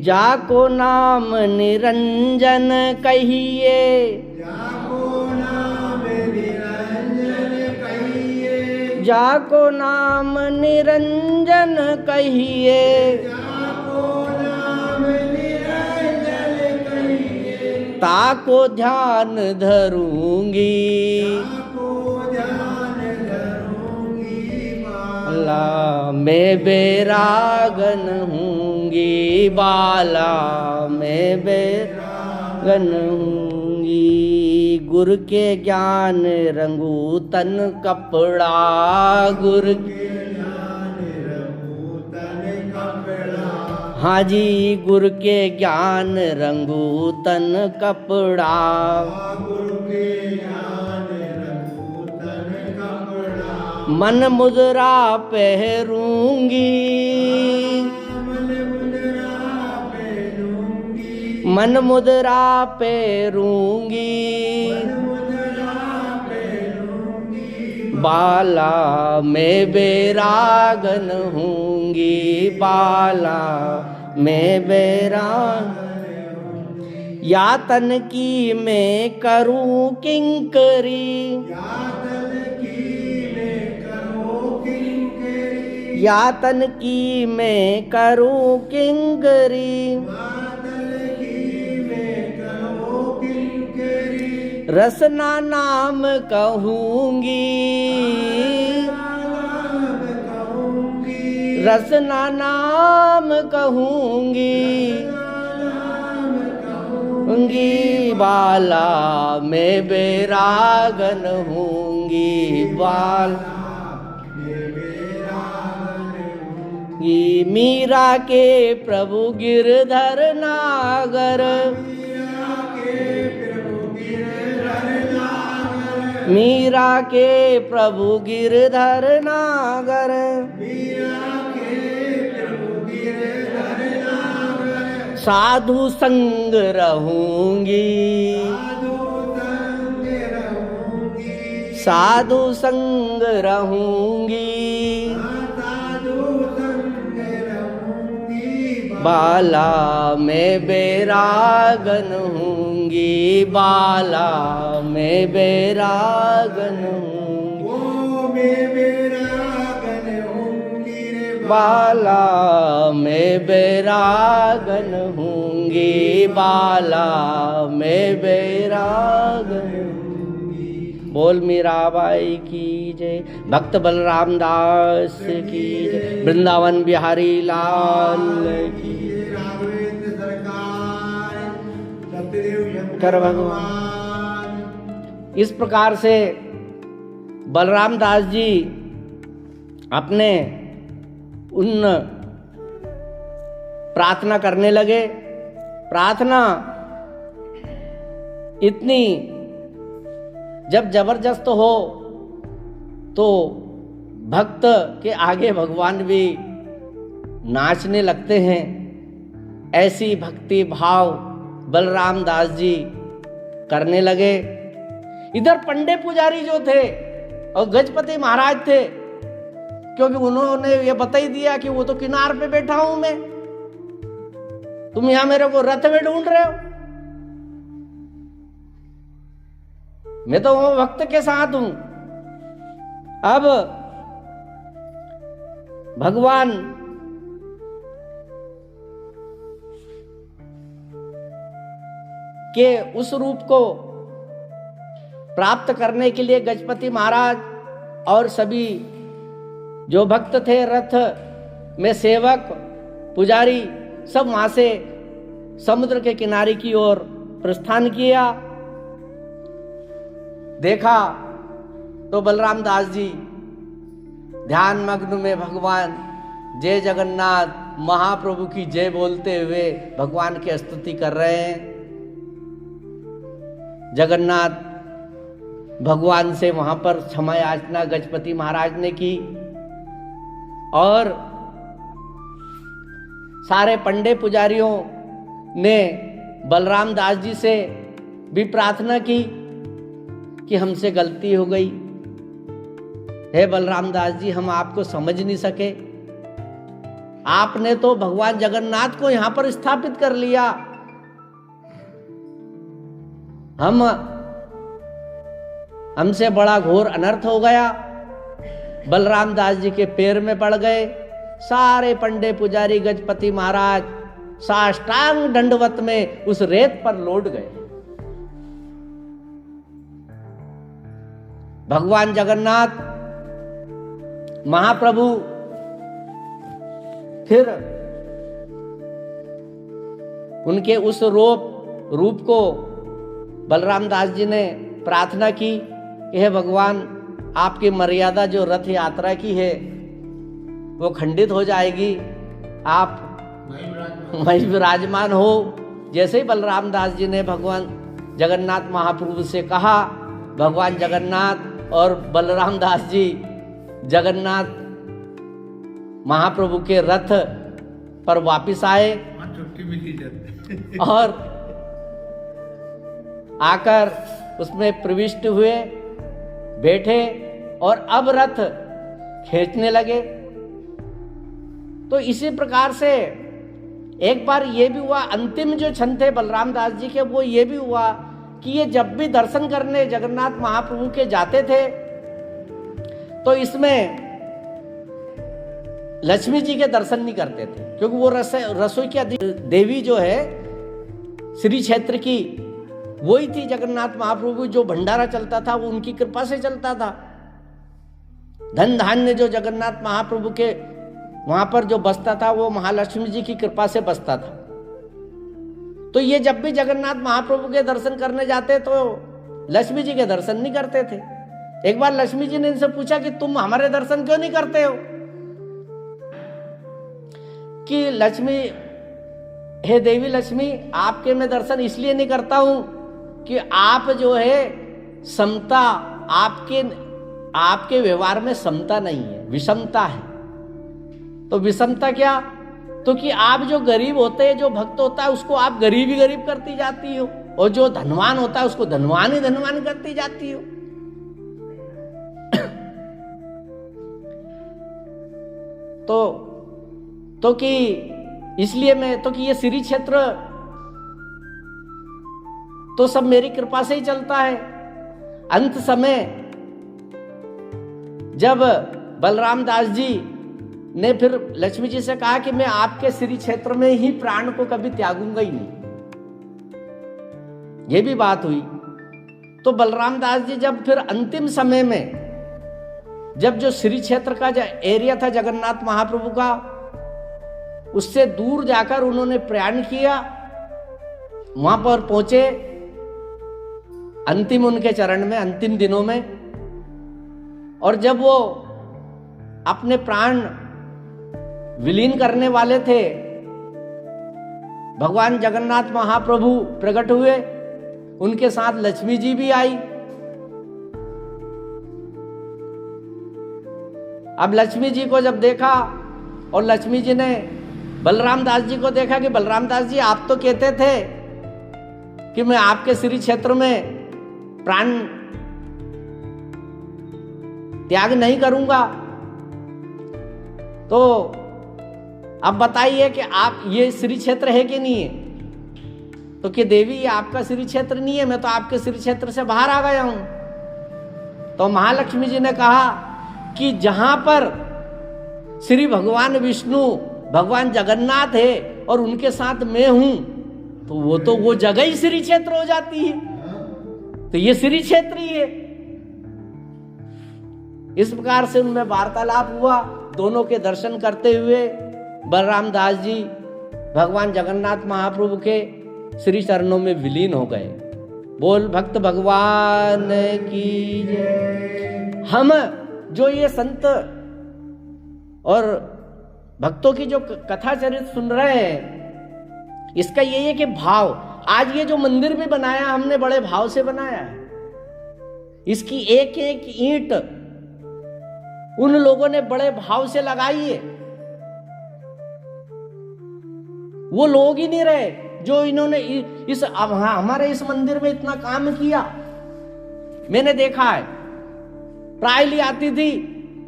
जाको नाम निरंजन कहिए, जाको नाम निरंजन कहिए, ताको ध्यान धरूंगी, बाला में बैरागन होंगी, बाला में बैरागन होंगी। गुरु के ज्ञान रंगू तन कपड़ा, गुरु के ज्ञान रंगू तन कपड़ा, हाँ जी गुरु के ज्ञान रंगू तन कपड़ा, गुरु के ज्ञान रंगू तन कपड़ा। मन मुद्रा पहरूंगी, मन मुद्रा पहरूंगी, बाला में बैरागन होंगी, बाला में बैरागन। यातन की मैं करूं किंकरी, यातन की मैं करूं किंकरी, रसना नाम कहूंगी, रसना नाम कहूंगी, बाला में बैरागन होंगी, बाला मीरा के प्रभु गिरधर नागर, मीरा के प्रभु गिरधर नागर, साधु संग रहूंगी, साधु संग रहूंगी, बाला में बैरागन होंगी, बाला में बैरागन होंगी, बाला में बैरागन होंगी, बाला में बैरागन होंगी। बोल मीराबाई की जय, भक्त बलराम दास की जय, वृंदावन बिहारी लाल की कर भगवान। इस प्रकार से बलराम दास जी अपने उन प्रार्थना करने लगे। प्रार्थना इतनी जब जबरदस्त हो तो भक्त के आगे भगवान भी नाचने लगते हैं। ऐसी भक्ति भाव बलराम दास जी करने लगे। इधर पंडे पुजारी जो थे और गजपति महाराज थे, क्योंकि उन्होंने ये बता ही दिया कि वो तो किनार पे बैठा हूं मैं, तुम यहां मेरे को रथ में ढूंढ रहे हो, मैं तो वो भक्त के साथ हूं। अब भगवान के उस रूप को प्राप्त करने के लिए गजपति महाराज और सभी जो भक्त थे, रथ में सेवक पुजारी, सब वहां से समुद्र के किनारे की ओर प्रस्थान किया। देखा तो बलराम दास जी ध्यान मग्न में भगवान जय जगन्नाथ महाप्रभु की जय बोलते हुए भगवान की स्तुति कर रहे हैं। जगन्नाथ भगवान से वहां पर क्षमा याचना गजपति महाराज ने की और सारे पंडे पुजारियों ने बलराम दास जी से भी प्रार्थना की कि हमसे गलती हो गई, हे बलराम दास जी हम आपको समझ नहीं सके, आपने तो भगवान जगन्नाथ को यहां पर स्थापित कर लिया, हमसे बड़ा घोर अनर्थ हो गया। बलराम दास जी के पैर में पड़ गए। सारे पंडे पुजारी गजपति महाराज साष्टांग दंडवत में उस रेत पर लौट गए। भगवान जगन्नाथ महाप्रभु फिर उनके उस रूप को बलराम दास जी ने प्रार्थना की कि हे भगवान आपकी मर्यादा जो रथ यात्रा की है वो खंडित हो जाएगी, आप वहीं विराजमान हो। जैसे ही बलराम दास जी ने भगवान जगन्नाथ महाप्रभु से कहा, भगवान जगन्नाथ और बलराम दास जी जगन्नाथ महाप्रभु के रथ पर वापिस आए और आकर उसमें प्रविष्ट हुए, बैठे और अब रथ खींचने लगे। तो इसी प्रकार से एक बार ये भी हुआ, अंतिम जो क्षण थे बलराम दास जी के, वो ये भी हुआ कि ये जब भी दर्शन करने जगन्नाथ महाप्रभु के जाते थे तो इसमें लक्ष्मी जी के दर्शन नहीं करते थे, क्योंकि वो रसोई की देवी जो है श्री क्षेत्र की वही थी जगन्नाथ महाप्रभु। जो भंडारा चलता था वो उनकी कृपा से चलता था। धन धान्य जो जगन्नाथ महाप्रभु के वहां पर जो बसता था वो महालक्ष्मी जी की कृपा से बसता था। तो ये जब भी जगन्नाथ महाप्रभु के दर्शन करने जाते तो लक्ष्मी जी के दर्शन नहीं करते थे। एक बार लक्ष्मी जी ने इनसे पूछा कि तुम हमारे दर्शन क्यों नहीं करते हो? कि लक्ष्मी, हे देवी लक्ष्मी, आपके मैं दर्शन इसलिए नहीं करता हूं कि आप जो है समता, आपके व्यवहार में समता नहीं है, विषमता है। तो विषमता क्या? तो कि आप जो गरीब होते हैं, जो भक्त होता है उसको आप गरीब ही गरीब करती जाती हो, और जो धनवान होता है उसको धनवान ही धनवान करती जाती हो। तो कि इसलिए मैं तो कि ये श्री क्षेत्र तो सब मेरी कृपा से ही चलता है। अंत समय जब बलराम दास जी ने फिर लक्ष्मी जी से कहा कि मैं आपके श्री क्षेत्र में ही प्राण को कभी त्यागूंगा ही नहीं, ये भी बात हुई। तो बलराम दास जी जब फिर अंतिम समय में जब जो श्री क्षेत्र का जो एरिया था जगन्नाथ महाप्रभु का, उससे दूर जाकर उन्होंने प्रयाण किया, वहां पर पहुंचे अंतिम उनके चरण में, अंतिम दिनों में। और जब वो अपने प्राण विलीन करने वाले थे, भगवान जगन्नाथ महाप्रभु प्रकट हुए, उनके साथ लक्ष्मी जी भी आई। अब लक्ष्मी जी को जब देखा और लक्ष्मी जी ने बलराम दास जी को देखा कि बलराम दास जी आप तो कहते थे कि मैं आपके श्री क्षेत्र में प्राण त्याग नहीं करूंगा, तो अब बताइए कि आप ये श्री क्षेत्र है कि नहीं है? तो कि देवी ये आपका श्री क्षेत्र नहीं है, मैं तो आपके श्री क्षेत्र से बाहर आ गया हूं। तो महालक्ष्मी जी ने कहा कि जहां पर श्री भगवान विष्णु, भगवान जगन्नाथ है और उनके साथ मैं हूं, तो वो जगह ही श्री क्षेत्र हो जाती है। तो ये श्री क्षेत्र ही है। इस प्रकार से उनमें वार्तालाप हुआ। दोनों के दर्शन करते हुए बलराम दास जी भगवान जगन्नाथ महाप्रभु के श्री चरणों में विलीन हो गए। बोल भक्त भगवान की जय। हम जो ये संत और भक्तों की जो कथा चरित्र सुन रहे हैं, इसका यही है कि भाव, आज ये जो मंदिर भी बनाया हमने बड़े भाव से बनाया है। इसकी एक एक ईंट उन लोगों ने बड़े भाव से लगाई है। वो लोग ही नहीं रहे जो इन्होंने इस हमारे इस मंदिर में इतना काम किया। मैंने देखा है, प्रायली आती थी,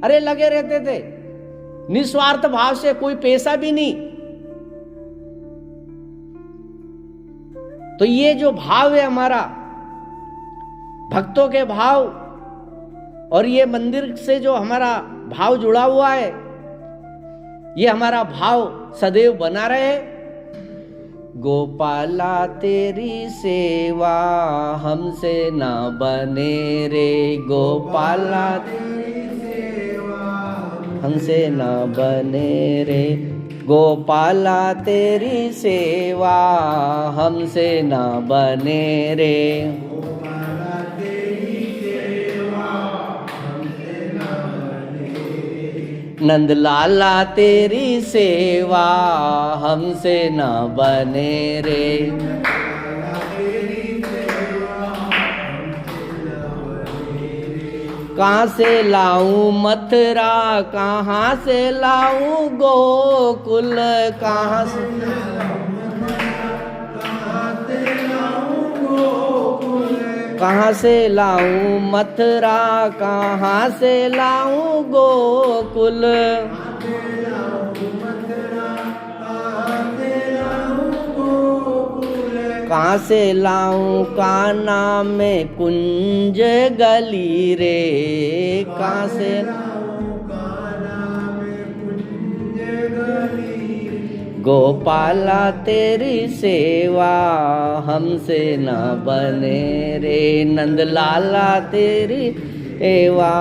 अरे लगे रहते थे निस्वार्थ भाव से, कोई पैसा भी नहीं। तो ये जो भाव है हमारा, भक्तों के भाव, और ये मंदिर से जो हमारा भाव जुड़ा हुआ है, ये हमारा भाव सदैव बना रहे। गोपाला तेरी सेवा हमसे ना बने रे, गोपाला तेरी सेवा हमसे ना बने रे, गोपाला तेरी सेवा हमसे ना बने रे, गोपाला तेरी सेवा हमसे ना बने रे, नंदलाला तेरी सेवा हमसे ना बने रे, कहाँ से लाऊं मथुरा, कहाँ से लाऊं गोकुल, कहाँ से कहाँ से लाऊं मथुरा, कहाँ से लाऊं गोकुल, कहाँ से लाऊं कान्हा में कुंज गली रे, कहाँ से लाऊं कान्हा में कुंज गली, गोपाला तेरी सेवा हमसे न बने रे, नंदलाला तेरी सेवा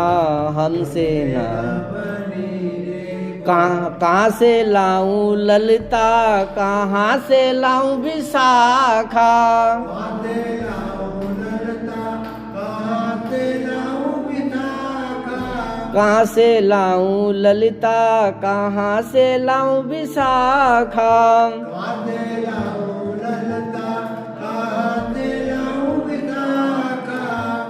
हमसे न बने रे, कहाँ से लाऊं ललिता, कहाँ से लाऊं विशाखा, कहाँ से लाऊं ललिता, कहाँ से लाऊं विशाखा,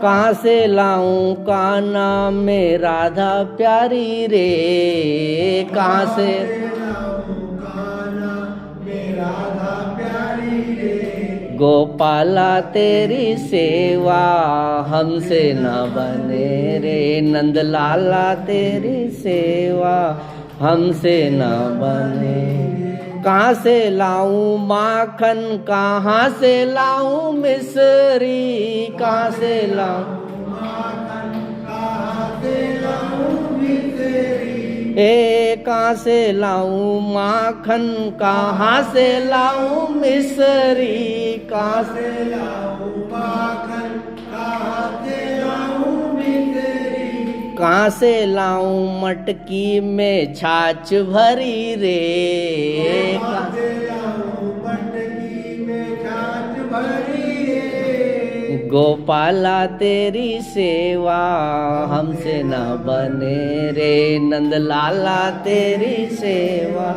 कहाँ से लाऊं कान्हा में राधा प्यारी रे, कहाँ से लाऊं कान्हा में राधा प्यारी रे, गोपाला तेरी सेवा हमसे न बने रे, नंदलाला तेरी सेवा हमसे न बने, कहाँ से लाऊं माखन, कहाँ से लाऊं मिश्री, कहाँ से लाऊं माखन, कहाँ से लाऊं मिश्री, कहाँ से लाऊं माखन, कहाँ से लाऊं मिश्री, कहाँ से लाऊं माखन, कहाँ से लाऊं मिश्री, कहाँ से लाऊं मटकी में छाछ भरी रे, कहाँ से लाऊं मटकी में छाछ भरी रे, गोपाला तेरी सेवा हमसे न बने रे, नंदलाला तेरी सेवा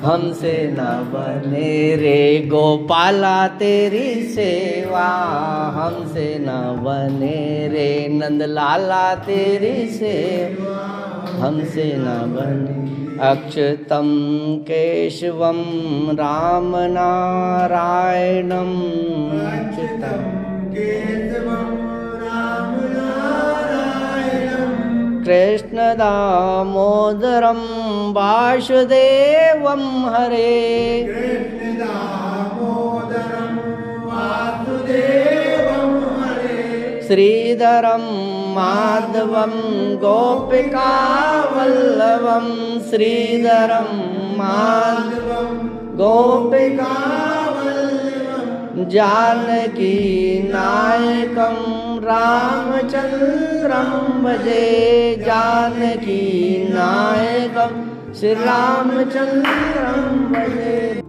हमसे न बने रे, गोपाला तेरी सेवा हमसे न बने रे, नंदलाला तेरी सेवा हमसे न बने, अक्षतम केशवम राम नारायणम, अक्षतम केशवम राम नारायणम, कृष्ण दामोदरम वासुदेवम हरे, कृष्ण दामोदरम वासुदेवम हरे, श्रीधरम माधवम गोपिका वल्लभम, श्रीधरम माधवम गोपिका वल्लभम, जानकी नायकम रामचंद्रम भजे, जानकी नायकम श्री रामचंद्रम भजे।